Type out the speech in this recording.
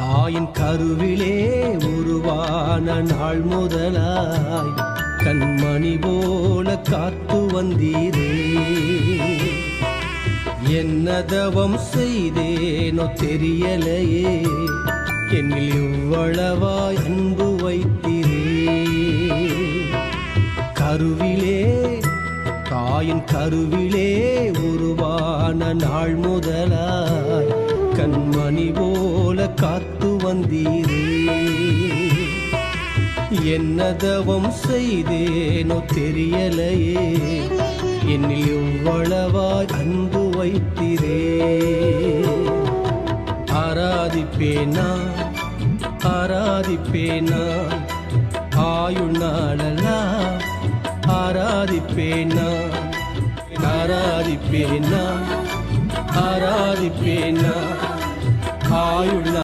தாயின் கருவிலே உருவான நாள் முதலாய் கண்மணி போல காத்து வந்தீரே. என்ன தவம் செய்தேனோ தெரியலையே, என்னில் இவ்வளவாய் அன்பு வைத்தீரே. கருவிலே தாயின் கருவிலே உருவான நாள் முதலாய் கண்மணி போல காத்து வந்தீரே. என்ன தவம் செய்தேனோ தெரியலையே, என்னில் இவ்வளவாய் அன்பு வைத்தீரே. ஆராதிப்பேனா ஆராதிப்பேனா ஆயுள் நாளெல்லாம் ஆராதிப்பேனா ஆராதிப்பேனா ஆராதிப்பேனா ஆயுள்